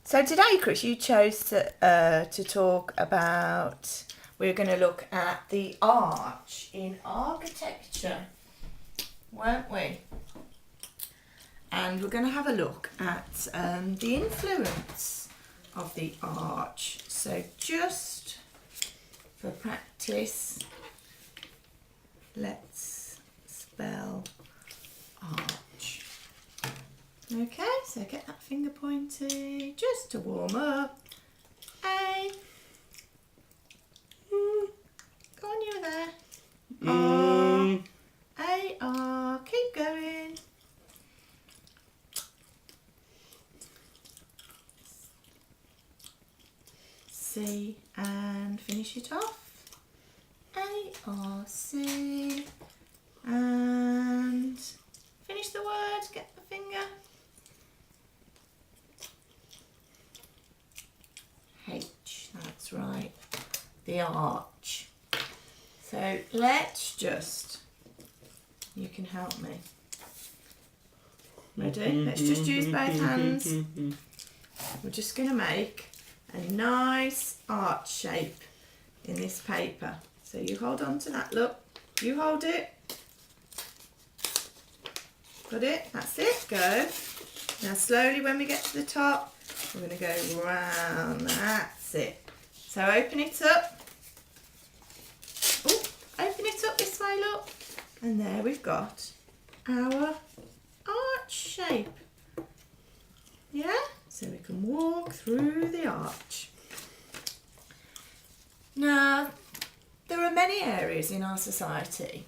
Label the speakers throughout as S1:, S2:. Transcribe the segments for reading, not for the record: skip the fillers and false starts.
S1: So today, Chris, you chose to talk about, we're going to look at the arch in architecture, weren't we? And we're going to have a look at the influence of the arch. So just for practice, let's spell arch. Okay, so get that finger pointy just to warm up. A. Go on, you there. R. A. R. Keep going. C. And finish it off. A. R. C. And finish the word. Get the finger. H, that's right, the arch. So let's just, you can help me. Ready? Let's just use both hands. We're just going to make a nice arch shape in this paper. So you hold on to that, look, you hold it. Got it? That's it, go. Now slowly when we get to the top, we're going to go round, that's it. So open it up. Oh, open it up this way, look. And there we've got our arch shape. Yeah? So we can walk through the arch. Now, there are many areas in our society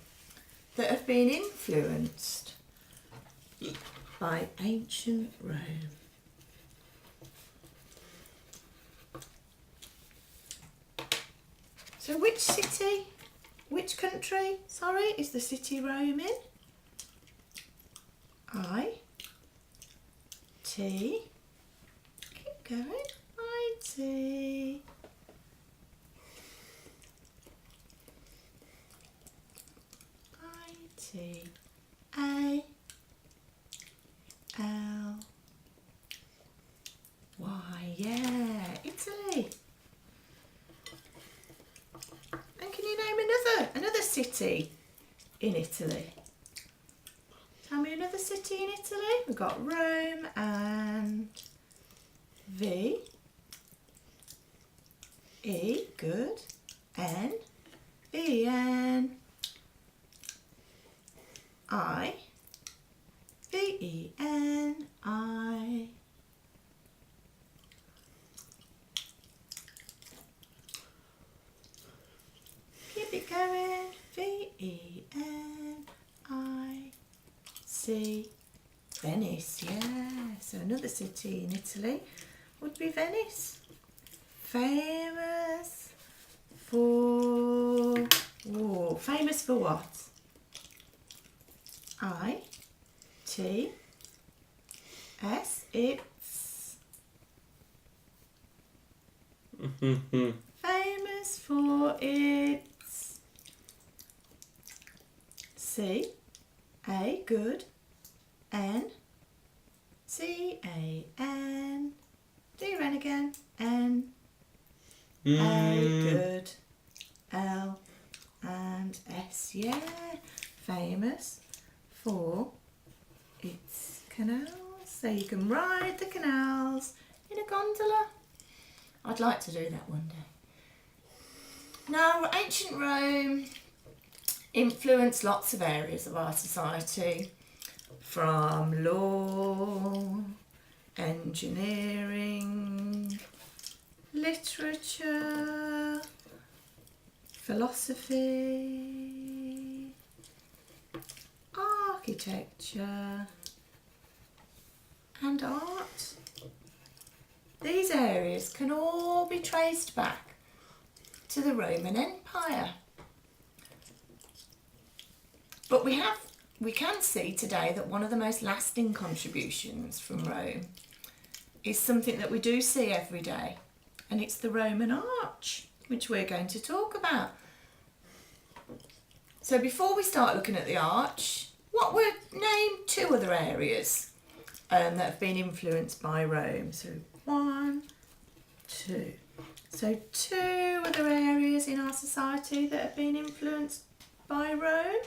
S1: that have been influenced by ancient Rome. So which city, which country, sorry, is the city Rome in? I, T, keep going, I, T, I, T, A, L, Y, yeah, Italy. And can you name another city in Italy? Tell me another city in Italy. We've got Rome and V, E, good, N, V, N, I, V, E, N, I. Keep it going. V, E, N, I, C. Venice, yeah. So another city in Italy would be Venice. Famous for, famous for what? I, T, S, it's famous for its C, A, good, N, C, A, N, D, N again, N, A, good, L, and S, yeah, famous for its canals. So you can ride the canals in a gondola. I'd like to do that one day. Now, ancient Rome influenced lots of areas of our society, from law, engineering, literature, philosophy, architecture, and art. These areas can all be traced back to the Roman Empire. But we can see today that one of the most lasting contributions from Rome is something that we do see every day, and it's the Roman arch, which we're going to talk about. So before we start looking at the arch, what were named two other areas that have been influenced by Rome? So 1, 2. So 2 other areas in our society that have been influenced by Rome.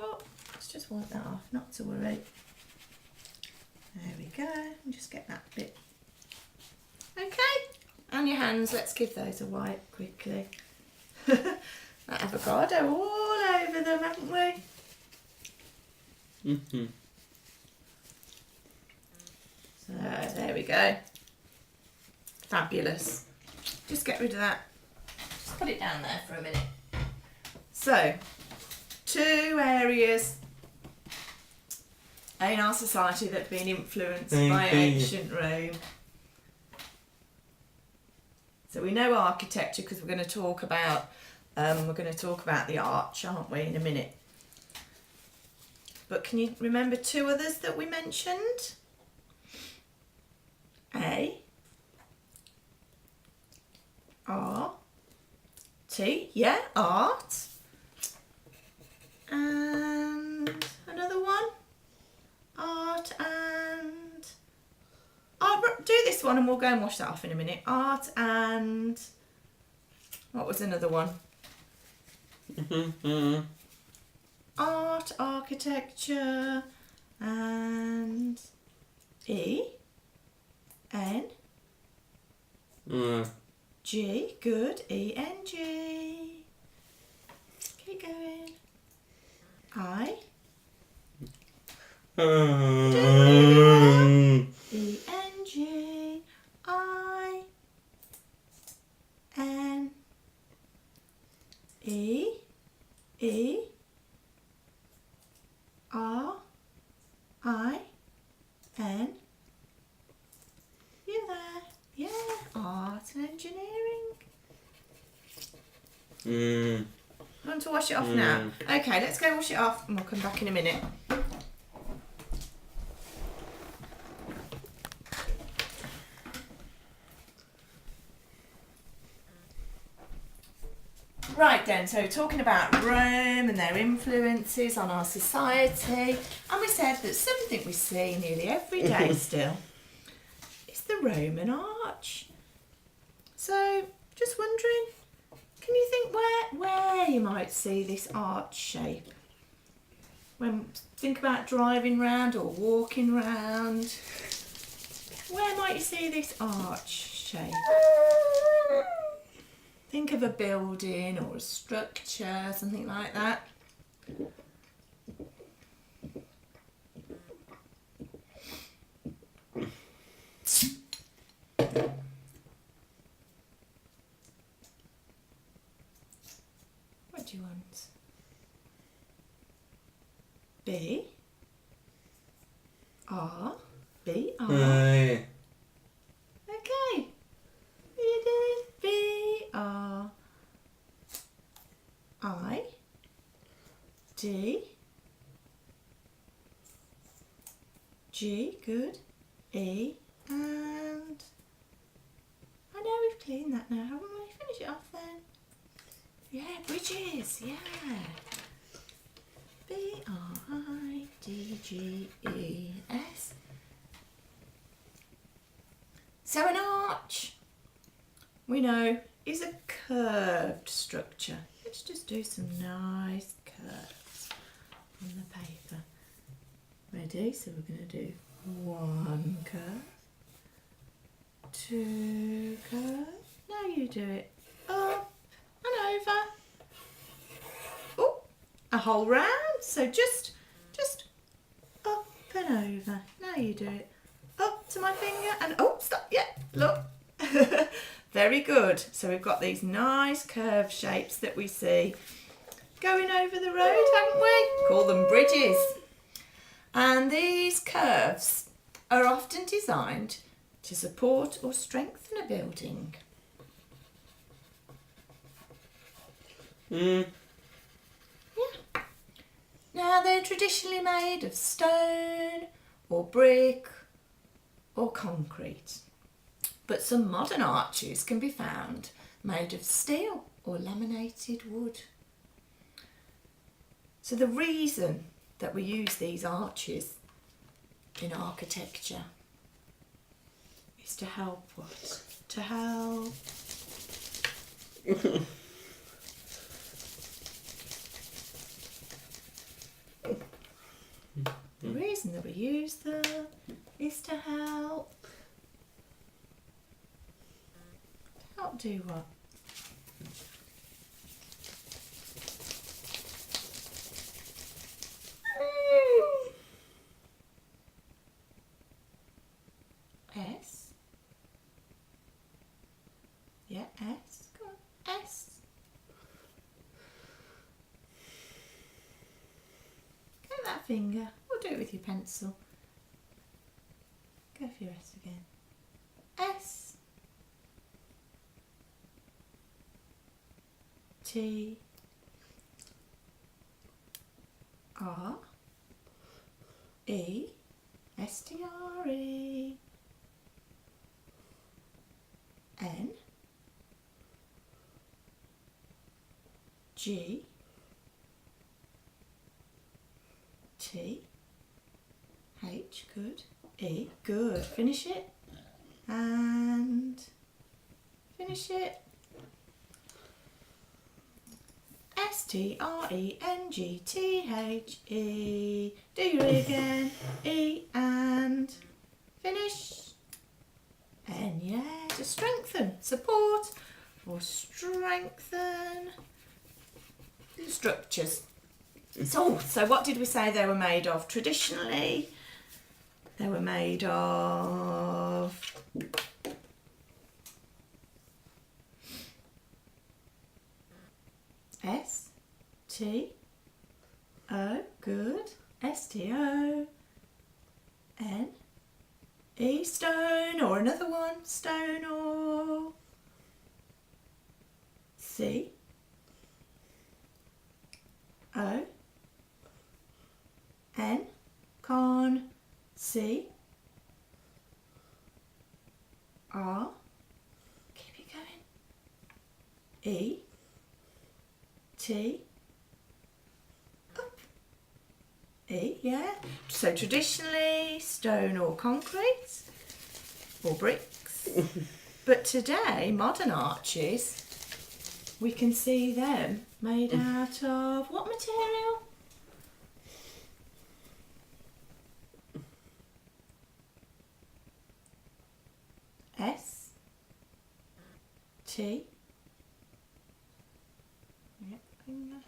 S1: Oh, let's just wipe that off, not to worry. There we go, and just get that bit. Okay, and your hands, let's give those a wipe quickly. That avocado all over them, haven't we? So there we go. Fabulous. Just get rid of that. Just put it down there for a minute. So, 2 areas in our society that have been influenced by ancient Rome. So we know architecture because we're going to talk about the arch, aren't we, in a minute? But can you remember 2 others that we mentioned? A-R-T, yeah, art. And another one, art and... I'll do this one and we'll go and wash that off in a minute. Art and... What was another one? Art, architecture, and E-N-G, good, E-N-G. Keep going. E-N-G, I-N, E, E, R, I, N. You there? Yeah, art and engineering. I want to wash it off now. Okay, let's go wash it off and we'll come back in a minute. Right then, so talking about Rome and their influences on our society, and we said that something we see nearly every day still is the Roman arch. So, just wondering, can you think where you might see this arch shape? Think about driving round or walking round, where might you see this arch shape? Think of a building or a structure, something like that. What do you want? B R B R. Okay. You did B R I D G, good, E, and I know we've cleaned that now, haven't we? Finish it off then. Yeah, bridges, yeah. B R I D G E S. So an arch, we know, is a curved structure. Let's just do some nice curves on the paper. Ready? So we're going to do 1 curve, 2 curves. Now you do it. Up and over. Oh, a whole round. So just up and over. Now you do it. Up to my finger and oh, stop. Yeah, look. Very good. So we've got these nice curved shapes that we see going over the road, haven't we? Call them bridges. And these curves are often designed to support or strengthen a building. Yeah. Now they're traditionally made of stone or brick or concrete. But some modern arches can be found made of steel or laminated wood. So the reason that we use these arches in architecture is to help what? To help. The reason that we use them is to help. Help do what? S. Yeah, S. Come on, S. Get that finger. Or do it with your pencil. Go for your S again. S. T. R. E. S-T-R-E. N. G. T. H. Good. E. Good. Finish it. And finish it. S-T-R-E-N-G-T-H-E. Do your E again. E and finish. And yeah, to strengthen, support or strengthen the structures. So what did we say they were made of? Traditionally, they were made of S-T-O, good, S-T-O-N-E, stone, or another one, stone, or C-O-N, con, C-R, keep it going, E, T, up, E, yeah. So traditionally stone or concrete or bricks, but today modern arches, we can see them made out of what material? S, T, yep, finger,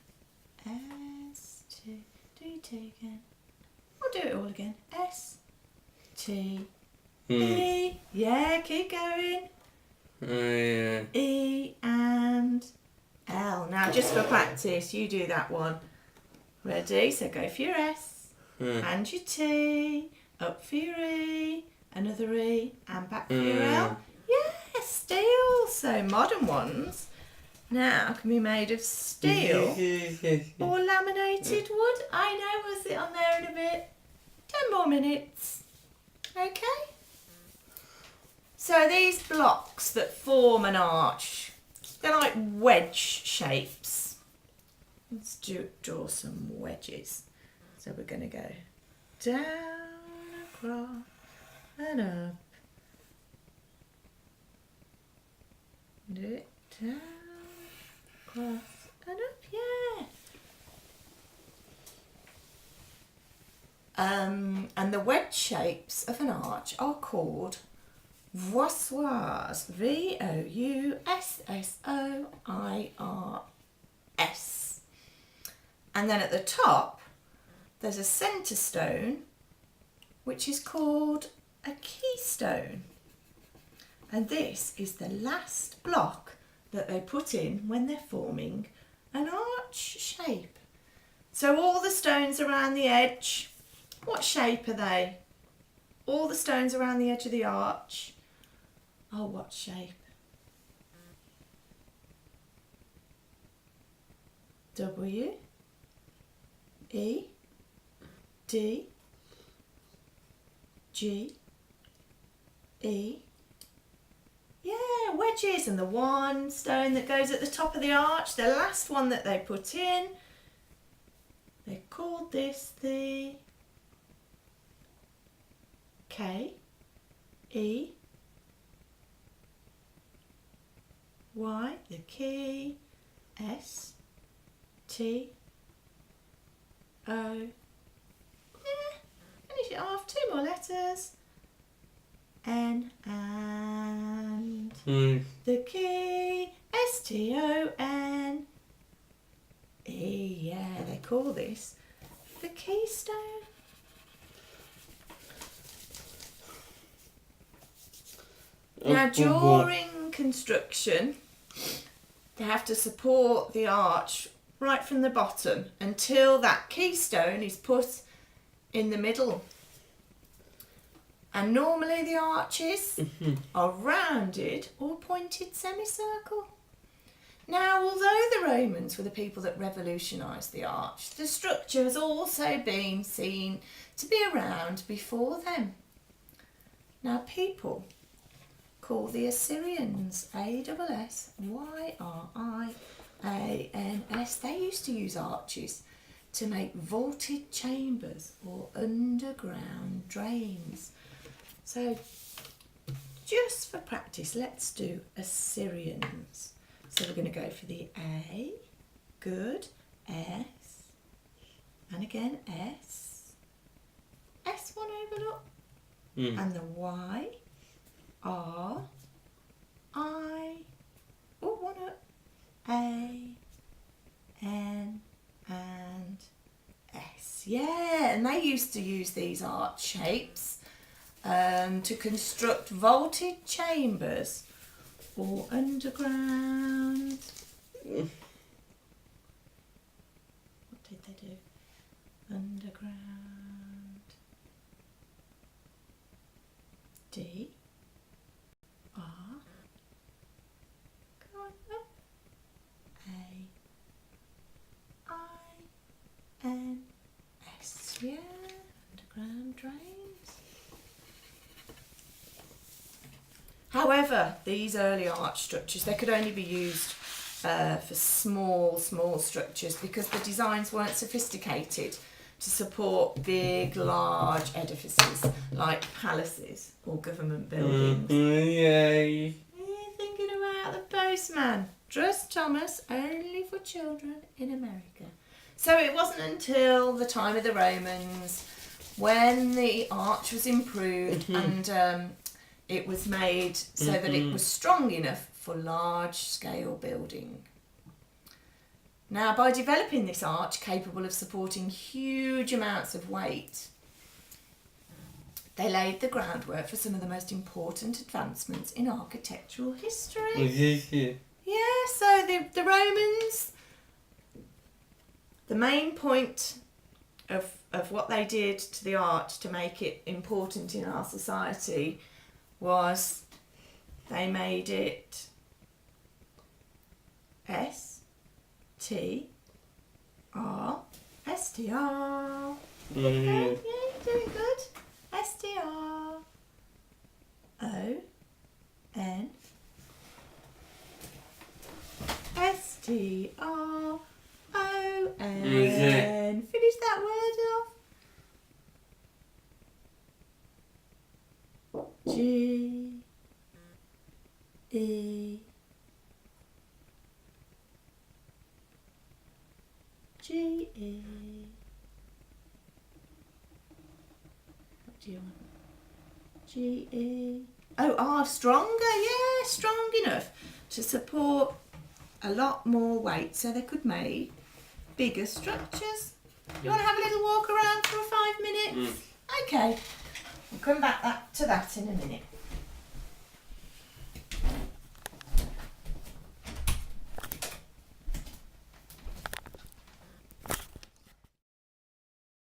S1: S, T, do T again, we'll do it all again, S, T, E, yeah, keep going,
S2: Yeah.
S1: E and L. Now just for practice, you do that one. Ready? So go for your S, and your T, up for your E, another E, and back for your L. Yeah, steel. So modern ones now can be made of steel or laminated wood. I know, we'll sit on there in a bit. 10 more minutes. Okay? So these blocks that form an arch, they're like wedge shapes. Let's draw some wedges. So we're going to go down, across, and up. Do it down, across, and up, yeah. And the wedge shapes of an arch are called Voussoirs, V-O-U-S-S-O-I-R-S. And then at the top, there's a centre stone, which is called a keystone. And this is the last block that they put in when they're forming an arch shape. So all the stones around the edge, what shape are they? All the stones around the edge of the arch. Oh, what shape? W, E, D, G, E. Yeah, wedges. And the one stone that goes at the top of the arch, the last one that they put in, they called this the K, E, Y, the key, S, T, O. Finish it off. 2 more letters. N and the key, S-T-O-N. E. Yeah, they call this the keystone. Now, during construction, they have to support the arch right from the bottom until that keystone is put in the middle. And normally the arches are rounded or pointed semicircle. Now, although the Romans were the people that revolutionised the arch, the structure has also been seen to be around before them. Now, people call the Assyrians, A-S-S-Y-R-I-A-N-S. They used to use arches to make vaulted chambers or underground drains. So, just for practice, let's do Assyrians. So we're going to go for the A, good, S, and again S, S one open up, and the Y, R, I, oh, one up, A, N, and S. Yeah, and they used to use these arch shapes to construct vaulted chambers or underground. What did they do? Underground. D. R. Go on up. A. I. N. S. Yeah. Underground drains. However, these early arch structures, they could only be used for small structures because the designs weren't sophisticated to support big, large edifices like palaces or government buildings.
S2: Yay.
S1: You're thinking about the postman. Trust Thomas, only for children in America. So it wasn't until the time of the Romans when the arch was improved and it was made so that it was strong enough for large-scale building. Now, by developing this arch capable of supporting huge amounts of weight, they laid the groundwork for some of the most important advancements in architectural history. Yeah, so the Romans, the main point of what they did to the arch to make it important in our society was they made it S-T-R-S-T-R. Yeah, you're doing good. S-T-R-O-N S-T-R-O-N. Finish that word off. G E G E. What do you want? G E. Oh, R, stronger. Yeah, strong enough to support a lot more weight, so they could make bigger structures. You want to have a little walk around for 5 minutes? Okay. We'll come back to that in a minute.